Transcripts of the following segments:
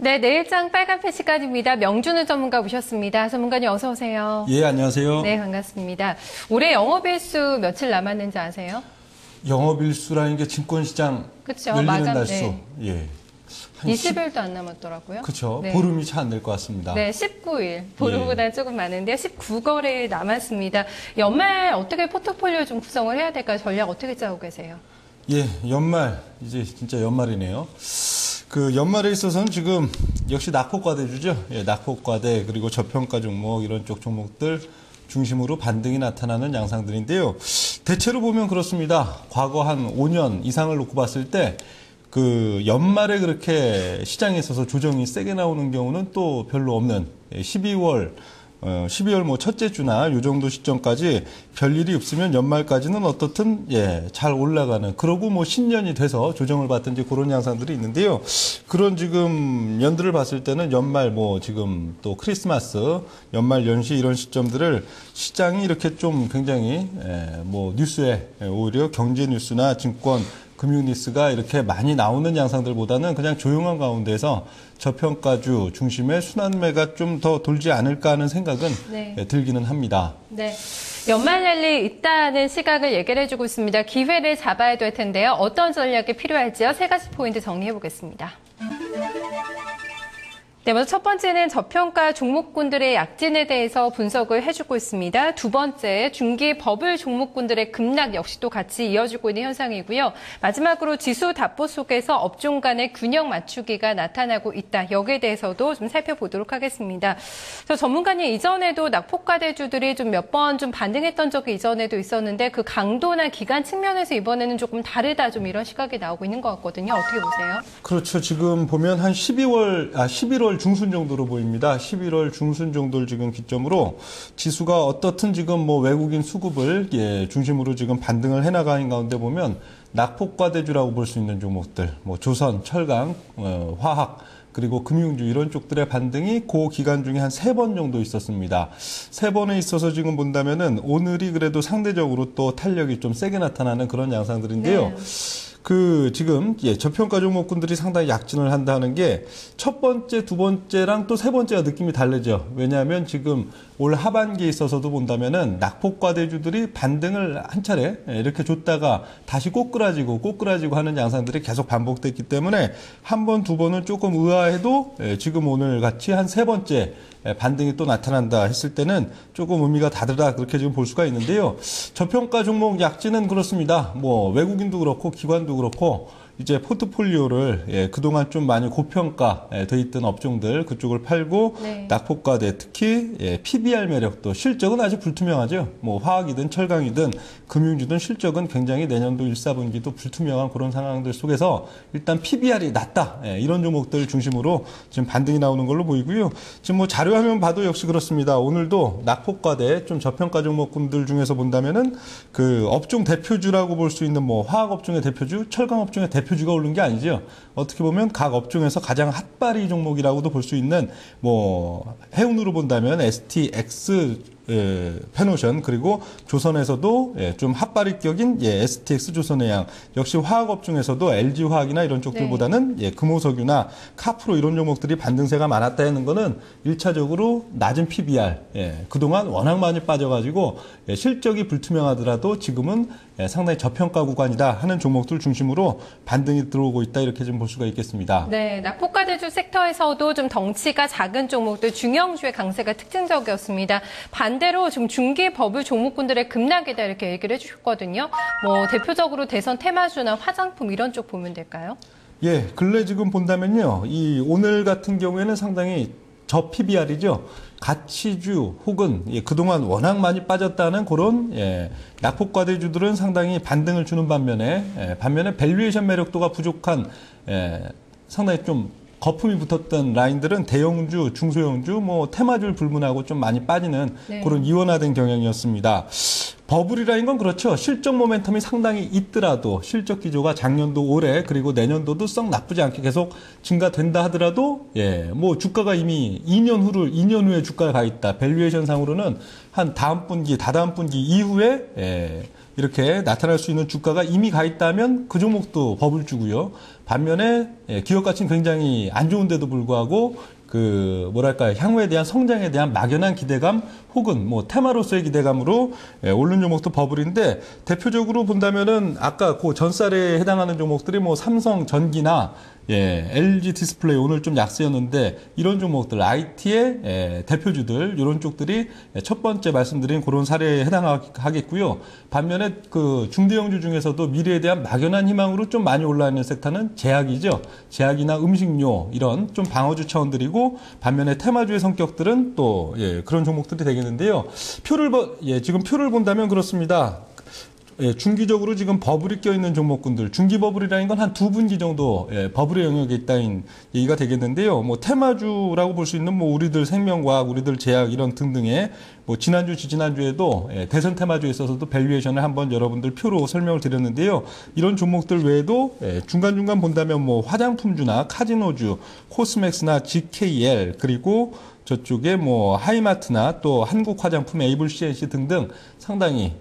네, 내일장 빨간펜 시간입니다. 명준우 전문가 모셨습니다. 전문가님 어서 오세요. 예, 안녕하세요. 네, 반갑습니다. 올해 영업일수 며칠 남았는지 아세요? 영업일수라는 게 증권시장 그쵸, 열리는 마감, 날수. 네. 예. 20일도 안 남았더라고요. 그렇죠. 네. 보름이 채 안 될 것 같습니다. 네, 19일. 보름보다 조금 많은데요. 19거래일 남았습니다. 연말 어떻게 포트폴리오 좀 구성을 해야 될까요? 전략 어떻게 짜고 계세요? 예, 연말 이제 진짜 연말이네요. 그 연말에 있어서는 지금 역시 낙폭과대주죠. 예, 낙폭과대 그리고 저평가 종목 이런 쪽 종목들 중심으로 반등이 나타나는 양상들인데요. 대체로 보면 그렇습니다. 과거 한 5년 이상을 놓고 봤을 때 그 연말에 그렇게 시장에 있어서 조정이 세게 나오는 경우는 또 별로 없는 12월 뭐 첫째 주나 요 정도 시점까지 별일이 없으면 연말까지는 어떻든 잘 올라가는, 그러고 뭐 신년이 돼서 조정을 받든지 그런 양상들이 있는데요. 그런 지금 연들을 봤을 때는 연말 뭐 지금 또 크리스마스, 연말 연시 이런 시점들을 시장이 이렇게 좀 굉장히 뭐 뉴스에 오히려 경제 뉴스나 증권 금융 뉴스가 이렇게 많이 나오는 양상들보다는 그냥 조용한 가운데서 저평가주 중심의 순환매가 좀 더 돌지 않을까 하는 생각은 들기는 합니다. 네. 연말 랠리 있다는 시각을 얘기를 해주고 있습니다. 기회를 잡아야 될 텐데요. 어떤 전략이 필요할지요? 세 가지 포인트 정리해 보겠습니다. 네, 먼저 첫 번째는 저평가 종목군들의 약진에 대해서 분석을 해주고 있습니다. 두 번째, 중기 버블 종목군들의 급락 역시 또 같이 이어지고 있는 현상이고요. 마지막으로 지수 답보 속에서 업종 간의 균형 맞추기가 나타나고 있다. 여기에 대해서도 좀 살펴보도록 하겠습니다. 전문가님, 이전에도 낙폭과대주들이 좀 몇 번 좀 반등했던 적이 이전에도 있었는데 그 강도나 기간 측면에서 이번에는 조금 다르다, 좀 이런 시각이 나오고 있는 것 같거든요. 어떻게 보세요? 그렇죠. 지금 보면 한 11월 중순 정도로 보입니다. 11월 중순 정도를 지금 기점으로 지수가 어떻든 지금 뭐 외국인 수급을 중심으로 지금 반등을 해나가는 가운데 보면 낙폭과대주라고 볼 수 있는 종목들, 뭐 조선, 철강, 화학, 그리고 금융주 이런 쪽들의 반등이 그 기간 중에 한 3번 정도 있었습니다. 3번에 있어서 지금 본다면은 오늘이 그래도 상대적으로 또 탄력이 좀 세게 나타나는 그런 양상들인데요. 네. 그 지금 저평가 종목군들이 상당히 약진을 한다는 게 첫 번째, 두 번째랑 또 세 번째가 느낌이 다르죠. 왜냐하면 지금 올 하반기에 있어서도 본다면은 낙폭과대주들이 반등을 한 차례 이렇게 줬다가 다시 꼬꾸라지고 하는 양상들이 계속 반복됐기 때문에 한 번, 두 번은 조금 의아해도 지금 오늘 같이 한 세 번째 반등이 또 나타난다 했을 때는 조금 의미가 다르다, 그렇게 지금 볼 수가 있는데요. 저평가 종목 약진은 그렇습니다. 뭐 외국인도 그렇고 기관도 그렇고 이제 포트폴리오를 그동안 좀 많이 고평가 돼 있던 업종들 그쪽을 팔고 낙폭과대, 특히 PBR 매력도, 실적은 아직 불투명하죠. 뭐 화학이든 철강이든 금융주든 실적은 굉장히 내년도 1, 4분기도 불투명한 그런 상황들 속에서 일단 PBR이 낮다, 이런 종목들 중심으로 지금 반등이 나오는 걸로 보이고요. 지금 뭐 자료화면 봐도 역시 그렇습니다. 오늘도 낙폭과대 좀 저평가 종목군들 중에서 본다면은 그 업종 대표주라고 볼 수 있는 뭐 화학 업종의 대표주, 철강 업종의 대표주가 오른 게 아니죠. 어떻게 보면 각 업종에서 가장 핫바리 종목이라고도 볼 수 있는 뭐 해운으로 본다면 STX 페노션, 그리고 조선에서도 좀 핫바리격인 STX 조선해양, 역시 화학업 중에서도 LG화학이나 이런 쪽들보다는 금호석유나 카프로 이런 종목들이 반등세가 많았다 하는 거는 1차적으로 낮은 PBR, 그동안 워낙 많이 빠져가지고 실적이 불투명하더라도 지금은 상당히 저평가 구간이다 하는 종목들 중심으로 반등이 들어오고 있다, 이렇게 좀 볼 수가 있겠습니다. 네, 낙폭과대주 섹터에서도 좀 덩치가 작은 종목들, 중형주의 강세가 특징적이었습니다. 반대로 지금 중기 버블 종목군들의 급락이다, 이렇게 얘기를 해주셨거든요. 뭐 대표적으로 대선 테마주나 화장품 이런 쪽 보면 될까요? 예, 근래 지금 본다면요, 이 오늘 같은 경우에는 상당히 저 PBR이죠. 가치주 혹은 그동안 워낙 많이 빠졌다는 그런 낙폭과대주들은 상당히 반등을 주는 반면에 밸류에이션 매력도가 부족한 상당히 좀 거품이 붙었던 라인들은 대형주, 중소형주, 뭐 테마주를 불문하고 좀 많이 빠지는 그런 이원화된 경향이었습니다. 버블이라는 건 그렇죠. 실적 모멘텀이 상당히 있더라도, 실적 기조가 작년도 올해 그리고 내년도도 썩 나쁘지 않게 계속 증가된다 하더라도 뭐 주가가 이미 2년 후에 주가가 가 있다. 밸류에이션 상으로는 한 다음 분기, 다다음 분기 이후에 이렇게 나타날 수 있는 주가가 이미 가 있다면 그 종목도 법을 주고요. 반면에 기업 가치는 굉장히 안 좋은데도 불구하고 향후에 대한 성장에 대한 막연한 기대감 혹은 뭐 테마로서의 기대감으로 오른 종목도 버블인데 대표적으로 본다면은 아까 그 전살에 해당하는 종목들이 뭐 삼성 전기나 LG 디스플레이 오늘 좀 약세였는데 이런 종목들 IT의 대표주들 이런 쪽들이 첫 번째 말씀드린 그런 사례에 해당하겠고요. 반면에 그 중대형주 중에서도 미래에 대한 막연한 희망으로 좀 많이 올라 있는 섹터는 제약이죠. 제약이나 음식료 이런 좀 방어주 차원들이고 반면에 테마주의 성격들은 또 그런 종목들이 되겠는데요. 지금 표를 본다면 그렇습니다. 중기적으로 지금 버블이 껴있는 종목군들, 중기 버블이라는 건 한 두 분기 정도 버블의 영역에 있다는 얘기가 되겠는데요. 뭐 테마주라고 볼 수 있는 뭐 우리들 생명과학, 우리들 제약 이런 등등의 뭐 지난주, 지난주에도 대선 테마주에 있어서도 밸류에이션을 한번 여러분들 표로 설명을 드렸는데요. 이런 종목들 외에도 중간중간 본다면 뭐 화장품주나 카지노주, 코스맥스나 GKL 그리고 저쪽에 뭐 하이마트나 또 한국화장품, 에이블 CNC 등등 상당히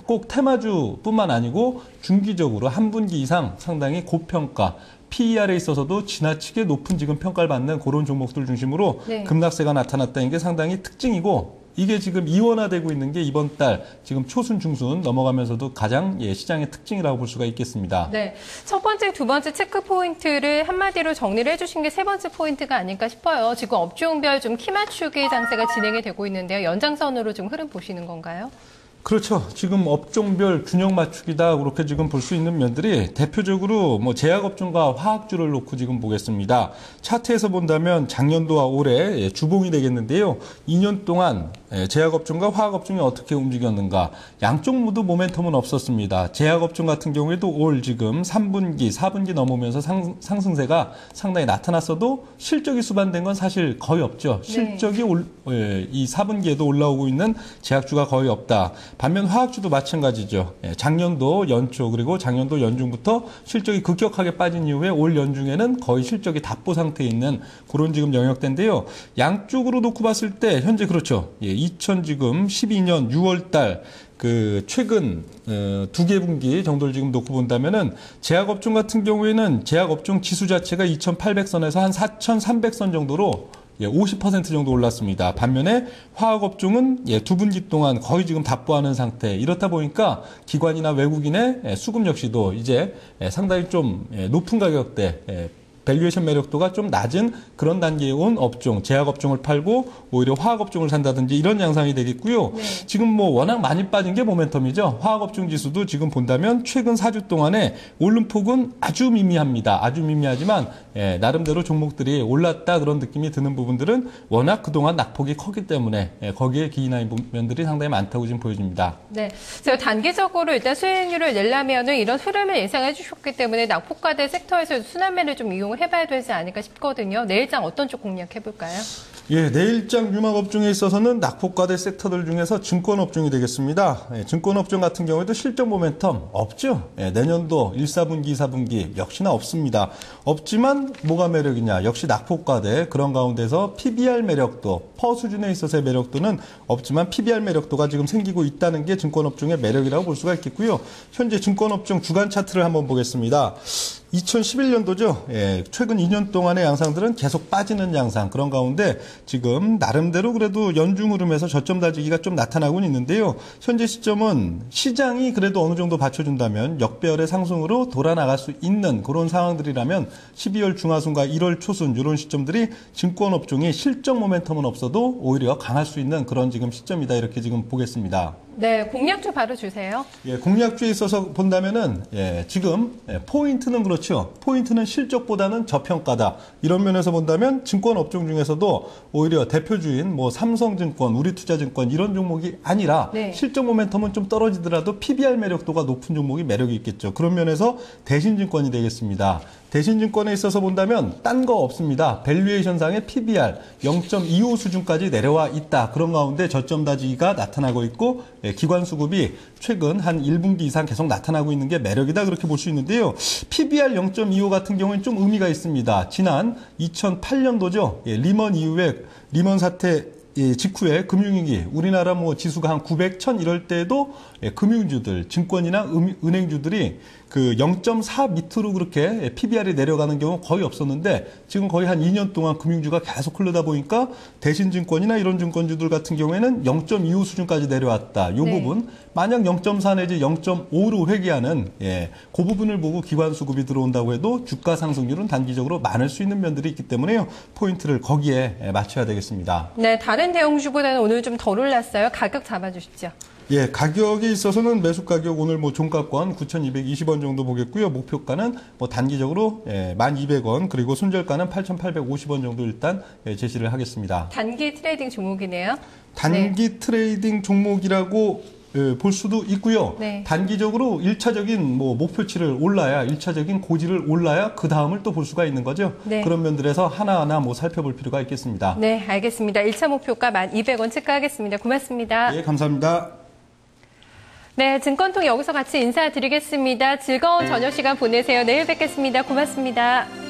꼭 테마주뿐만 아니고 중기적으로 한 분기 이상 상당히 고평가, PER에 있어서도 지나치게 높은 지금 평가를 받는 그런 종목들 중심으로 급락세가 나타났다는 게 상당히 특징이고 이게 지금 이원화되고 있는 게 이번 달 지금 초순, 중순 넘어가면서도 가장 시장의 특징이라고 볼 수가 있겠습니다. 네, 첫 번째, 두 번째 체크 포인트를 한마디로 정리를 해주신 게 세 번째 포인트가 아닐까 싶어요. 지금 업종별 좀 키 맞추기 장세가 진행이 되고 있는데요. 연장선으로 좀 흐름 보시는 건가요? 그렇죠. 지금 업종별 균형 맞추기다 그렇게 지금 볼 수 있는 면들이 대표적으로 뭐 제약업종과 화학주를 놓고 지금 보겠습니다. 차트에서 본다면 작년도와 올해 주봉이 되겠는데요. 2년 동안 제약업종과 화학업종이 어떻게 움직였는가. 양쪽 모두 모멘텀은 없었습니다. 제약업종 같은 경우에도 올 지금 3분기, 4분기 넘으면서 상승세가 상당히 나타났어도 실적이 수반된 건 사실 거의 없죠. 실적이 이 4분기에도 올라오고 있는 제약주가 거의 없다. 반면 화학주도 마찬가지죠. 작년도 연초 그리고 작년도 연중부터 실적이 급격하게 빠진 이후에 올 연중에는 거의 실적이 답보 상태에 있는 그런 지금 영역대인데요. 양쪽으로 놓고 봤을 때 현재 그렇죠. 2012년 6월달 최근 두 개 분기 정도를 지금 놓고 본다면은 제약업종 같은 경우에는 제약업종 지수 자체가 2,800선에서 한 4,300선 정도로 50% 정도 올랐습니다. 반면에 화학업종은 두 분기 동안 거의 지금 답보하는 상태. 이렇다 보니까 기관이나 외국인의 수급 역시도 이제 상당히 좀 높은 가격대 밸류에이션 매력도가 좀 낮은 그런 단계에 온 업종, 제약업종을 팔고 오히려 화학업종을 산다든지 이런 양상이 되겠고요. 지금 뭐 워낙 많이 빠진 게 모멘텀이죠. 화학업종 지수도 지금 본다면 최근 4주 동안에 오른 폭은 아주 미미합니다. 아주 미미하지만 나름대로 종목들이 올랐다 그런 느낌이 드는 부분들은 워낙 그동안 낙폭이 컸기 때문에 거기에 기인한 면들이 상당히 많다고 지금 보여집니다. 네, 제가 단기적으로 일단 수익률을 내려면은 이런 흐름을 예상해 주셨기 때문에 낙폭과대 섹터에서 순환매를 좀 이용을 해봐야 되지 않을까 싶거든요. 내일장 어떤 쪽 공략해볼까요? 내일장 유망업종에 있어서는 낙폭과대 섹터들 중에서 증권업종이 되겠습니다. 증권업종 같은 경우에도 실적 모멘텀 없죠. 내년도 1, 4분기, 2, 4분기 역시나 없습니다. 없지만 뭐가 매력이냐. 역시 낙폭과대 그런 가운데서 PBR 매력도, 퍼 수준에 있어서의 매력도는 없지만 PBR 매력도가 지금 생기고 있다는 게 증권업종의 매력이라고 볼 수가 있겠고요. 현재 증권업종 주간 차트를 한번 보겠습니다. 2011년도죠. 최근 2년 동안의 양상들은 계속 빠지는 양상 그런 가운데 지금 나름대로 그래도 연중 흐름에서 저점 다지기가 좀 나타나고는 있는데요. 현재 시점은 시장이 그래도 어느 정도 받쳐준다면 역배열의 상승으로 돌아나갈 수 있는 그런 상황들이라면 12월 중하순과 1월 초순 이런 시점들이 증권업종이 실적 모멘텀은 없어도 오히려 강할 수 있는 그런 지금 시점이다 이렇게 지금 보겠습니다. 네, 공략주 바로 주세요. 공략주에 있어서 본다면은 지금 포인트는 그렇죠. 포인트는 실적보다는 저평가다. 이런 면에서 본다면 증권 업종 중에서도 오히려 대표주인 뭐 삼성증권, 우리투자증권 이런 종목이 아니라 실적 모멘텀은 좀 떨어지더라도 PBR 매력도가 높은 종목이 매력이 있겠죠. 그런 면에서 대신증권이 되겠습니다. 대신증권에 있어서 본다면 딴 거 없습니다. 밸류에이션상의 PBR 0.25 수준까지 내려와 있다. 그런 가운데 저점 다지기가 나타나고 있고 기관 수급이 최근 한 1분기 이상 계속 나타나고 있는 게 매력이다. 그렇게 볼 수 있는데요. PBR 0.25 같은 경우에는 좀 의미가 있습니다. 지난 2008년도죠. 리먼 이후에 리먼 사태 이 직후에 금융위기, 우리나라 뭐 지수가 한 900, 1000 이럴 때도 금융주들, 증권이나 은행주들이 그 0.4 밑으로 그렇게 PBR이 내려가는 경우 거의 없었는데 지금 거의 한 2년 동안 금융주가 계속 흐르다 보니까 대신증권이나 이런 증권주들 같은 경우에는 0.25 수준까지 내려왔다. 이 부분 만약 0.4 내지 0.5로 회귀하는 그 부분을 보고 기관 수급이 들어온다고 해도 주가 상승률은 단기적으로 많을 수 있는 면들이 있기 때문에요. 포인트를 거기에 맞춰야 되겠습니다. 네, 다른 대형주보다는 오늘 좀 덜 올랐어요. 가격 잡아주시죠. 예, 가격에 있어서는 매수 가격 오늘 뭐 종가권 9,220원 정도 보겠고요. 목표가는 뭐 단기적으로 1,200원 그리고 손절가는 8,850원 정도 일단 제시를 하겠습니다. 단기 트레이딩 종목이네요. 단기 트레이딩 종목이라고 볼 수도 있고요. 네. 단기적으로 1차적인 뭐 목표치를 올라야 1차적인 고지를 올라야 그 다음을 또 볼 수가 있는 거죠. 네. 그런 면들에서 하나하나 뭐 살펴볼 필요가 있겠습니다. 네, 알겠습니다. 1차 목표가 1,200원 체크하겠습니다. 고맙습니다. 예, 감사합니다. 네, 증권통 여기서 같이 인사드리겠습니다. 즐거운 저녁 시간 보내세요. 내일 뵙겠습니다. 고맙습니다.